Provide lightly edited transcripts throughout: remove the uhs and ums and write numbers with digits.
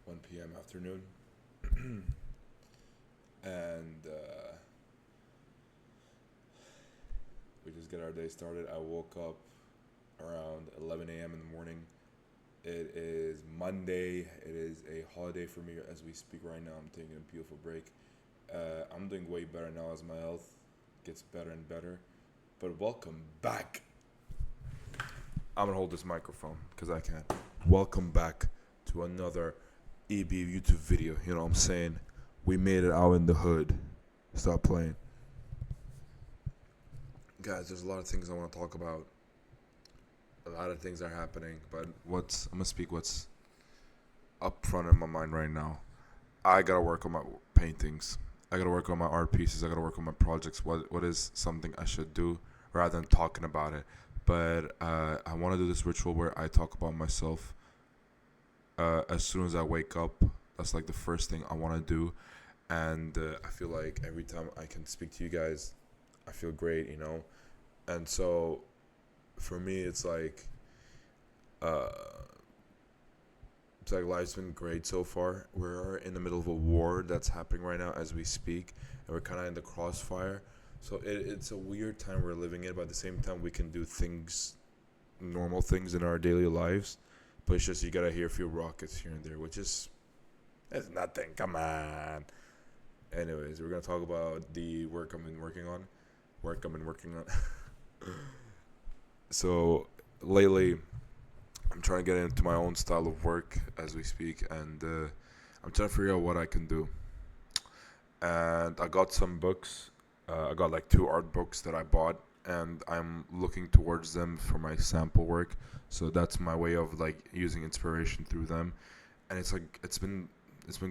1 p.m. afternoon, and we just get our day started. I woke up around 11 a.m. in the morning. It is Monday. It is a holiday for me as we speak right now. I'm taking a beautiful break. I'm doing way better now as my health gets better and better. But welcome back. I'm gonna hold this microphone because I can. Welcome back to another EB YouTube video. You know what I'm saying? We made it out in the hood. Stop playing. Guys, there's a lot of things I want to talk about. A lot of things are happening, but I'm gonna speak what's up front in my mind right now. I gotta work on my paintings. I gotta work on my art pieces. I gotta work on my projects. What is something I should do rather than talking about it? But I want to do this ritual where I talk about myself as soon as I wake up. That's like the first thing I want to do, and I feel like every time I can speak to you guys, I feel great, And so, for me, uh, it's like life's been great so far. We're in the middle of a war that's happening right now as we speak, and we're kind of in the crossfire. So it's a weird time we're living in, but at the same time, we can do things, normal things in our daily lives. But it's just you gotta hear a few rockets here and there, which is it's nothing. Come on. Anyways, we're gonna talk about the work I've been working on. So lately, I'm trying to get into my own style of work as we speak, and I'm trying to figure out what I can do. And I got some books. I got like two art books that I bought, and I'm looking towards them for my sample work. So that's my way of like using inspiration through them, and it's been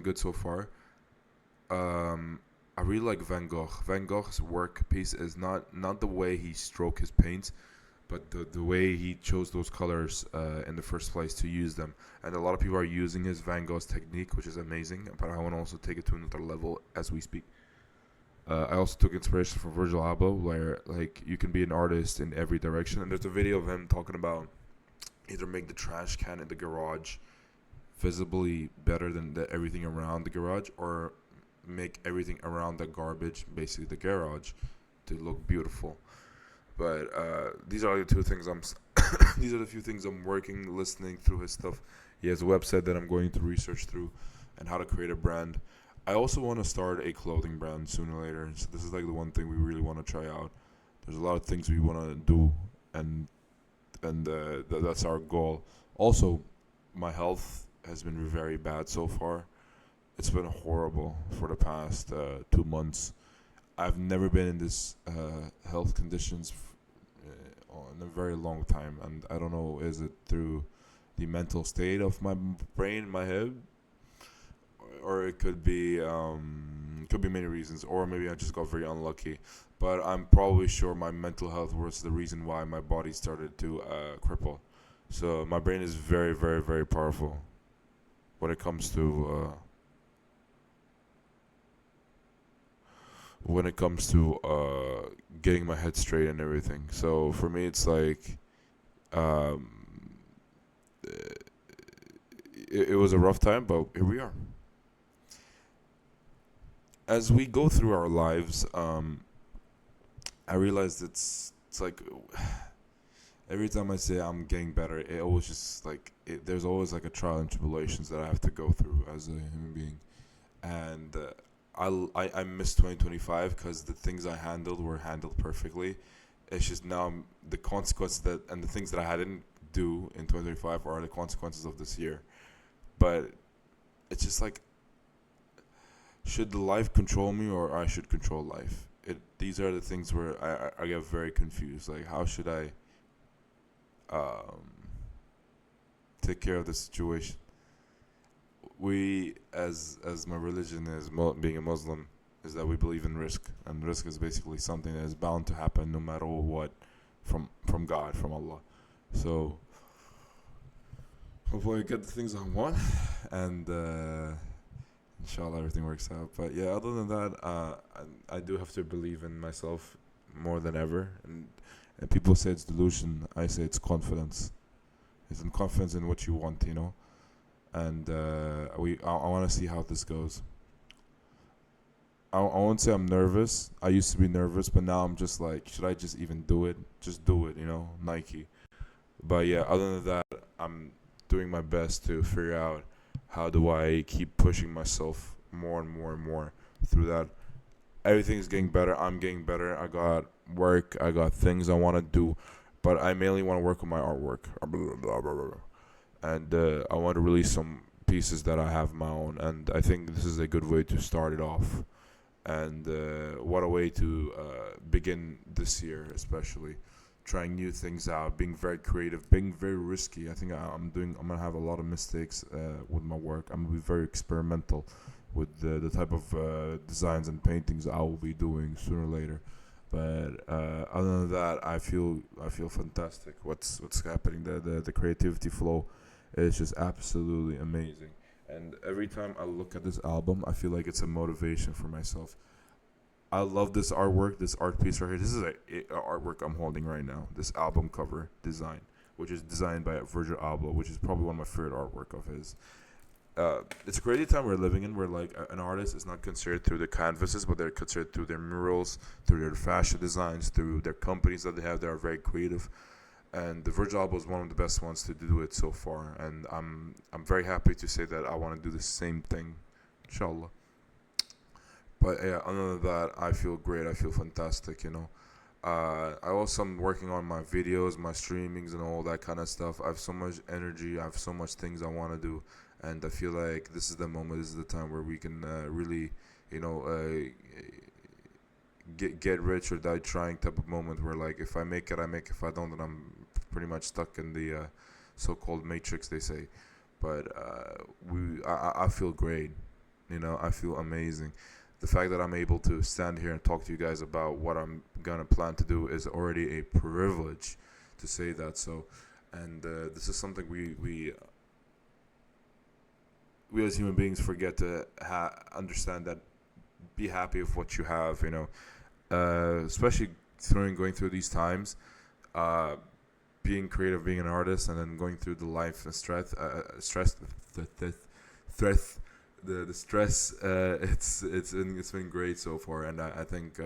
good so far. I really like Van Gogh. Van Gogh's work piece is not the way he stroke his paints, but the way he chose those colors in the first place to use them. And a lot of people are using his Van Gogh's technique, which is amazing. But I want to also take it to another level as we speak. I also took inspiration from Virgil Abloh, where like you can be an artist in every direction. And there's a video of him talking about either make the trash can in the garage visibly better than everything around the garage, or make everything around the garbage, basically the garage, to look beautiful. But these are the two things these are the few things I'm working, listening through his stuff. He has a website that I'm going to research through, and how to create a brand. I also want to start a clothing brand sooner or later. So this is like the one thing we really want to try out. There's a lot of things we want to do, and that's our goal. Also, my health has been very bad so far. It's been horrible for the past 2 months. I've never been in this health conditions in a very long time, and I don't know, is it through the mental state of my brain, my head, or it could be many reasons, or maybe I just got very unlucky. But I'm probably sure my mental health was the reason why my body started to cripple. So my brain is very, very, very powerful when it comes to getting my head straight and everything. So for me, it's like um, it was a rough time, but here we are. As we go through our lives, I realized it's like every time I say I'm getting better, it always just like there's always like a trial and tribulations that I have to go through as a human being, and I miss 2025 because the things I handled were handled perfectly. It's just now the consequences that and the things that I didn't do in 2025 are the consequences of this year. But it's just like, should the life control me, or I should control life? These are the things where I get very confused. Like, how should I um, take care of the situation? We, as my religion is being a Muslim, is that we believe in risk, and risk is basically something that is bound to happen no matter what, from God, from Allah. So hopefully I get the things I want, and inshallah everything works out. But yeah, other than that, I do have to believe in myself more than ever, and people say it's delusion. I say it's confidence. It's in confidence in what you want. and I want to see how this goes. I won't say I'm nervous. I used to be nervous, but now I'm just like, should I just even do it? Just do it, Nike. But yeah, other than that, I'm doing my best to figure out how do I keep pushing myself more and more and more through that. Everything's getting better. I'm getting better. I got work. I got things I want to do, but I mainly want to work on my artwork. And I want to release some pieces that I have my own. And I think this is a good way to start it off. And what a way to begin this year, especially trying new things out, being very creative, being very risky. I think I'm gonna have a lot of mistakes with my work. I'm gonna be very experimental with the type of designs and paintings I will be doing sooner or later. But other than that, I feel fantastic. What's happening? The creativity flow is just absolutely amazing. And every time I look at this album, I feel like it's a motivation for myself. I love this artwork, this art piece right here. This is a artwork I'm holding right now. This album cover design, which is designed by Virgil Abloh, which is probably one of my favorite artwork of his. It's a crazy time we're living in, where like an artist is not considered through their canvases, but they're considered through their murals, through their fashion designs, through their companies that they have that are very creative. And the Virgil Abloh is one of the best ones to do it so far, and I'm very happy to say that I want to do the same thing, inshallah. But yeah, other than that, I feel great. I feel fantastic. I also am working on my videos, my streamings, and all that kind of stuff. I have so much energy. I have so much things I want to do, and I feel like this is the moment. This is the time where we can really, get rich or die trying type of moment. Where like if I make it, I make it. If I don't, then I'm pretty much stuck in the so-called matrix. They say, but I feel great. I feel amazing. The fact that I'm able to stand here and talk to you guys about what I'm gonna plan to do is already a privilege, to say that. So, and this is something we as human beings forget to understand, that be happy with what you have. Especially going through these times. Uh, Being creative, being an artist, and then going through the life and stress, the stress. It's been great so far, and I think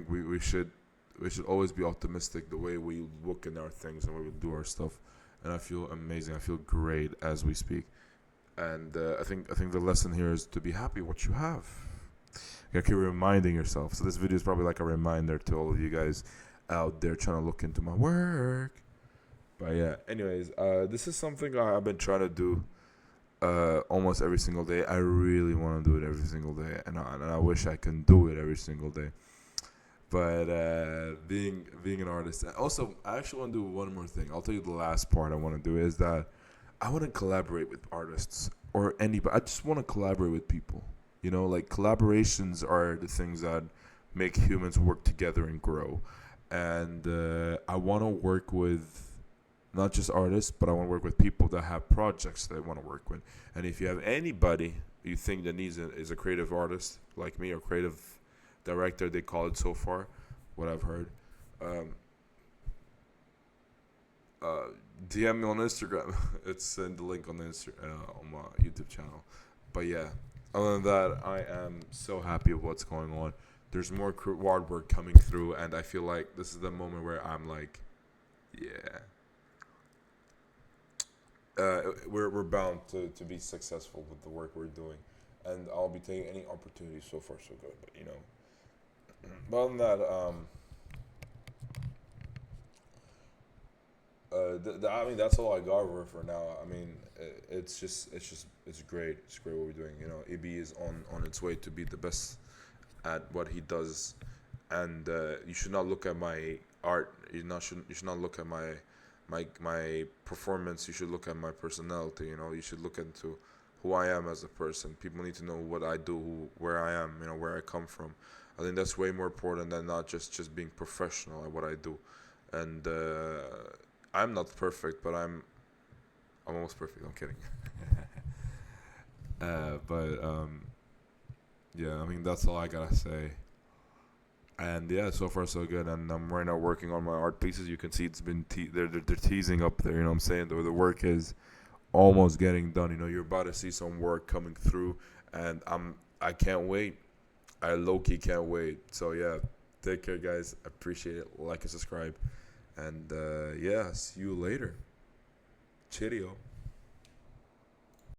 we should always be optimistic the way we look in our things and the way we do our stuff. And I feel amazing. I feel great as we speak. And I think the lesson here is to be happy what you have. You keep reminding yourself. So this video is probably like a reminder to all of you guys out there trying to look into my work. But yeah, anyways, this is something I've been trying to do almost every single day. I really want to do it every single day, and I wish I can do it every single day. But being an artist, also I actually want to do one more thing. I'll tell you the last part I want to do is that I want to collaborate with artists or anybody. I just want to collaborate with people. Like collaborations are the things that make humans work together and grow. And I want to work with not just artists, but I want to work with people that have projects that I want to work with. And if you have anybody you think that is a creative artist like me, or creative director, they call it so far, what I've heard, um, uh, DM me on Instagram. It's in the link on on my YouTube channel. But yeah, other than that, I am so happy with what's going on. There's more hard work coming through, and I feel like this is the moment where I'm like, yeah, we're bound to be successful with the work we're doing, and I'll be taking any opportunity. So far so good, but but other than that, I mean that's all I got for now. I mean it's great. It's great what we're doing. EB is on its way to be the best at what he does, and you should not look at my art. You should not look at my performance. You should look at my personality. You should look into who I am as a person. People need to know what I do, where I am, where I come from. I think that's way more important than not just being professional at what I do. And I'm not perfect, but I'm almost perfect. I'm kidding. But yeah, I mean that's all I gotta say. And yeah, so far so good. And I'm right now working on my art pieces. You can see it's been they're teasing up there. You know what I'm saying? The work is almost getting done. You know, you're about to see some work coming through, and I can't wait. I low key can't wait. So yeah, take care, guys. Appreciate it. Like and subscribe, and yeah, see you later. Cheerio.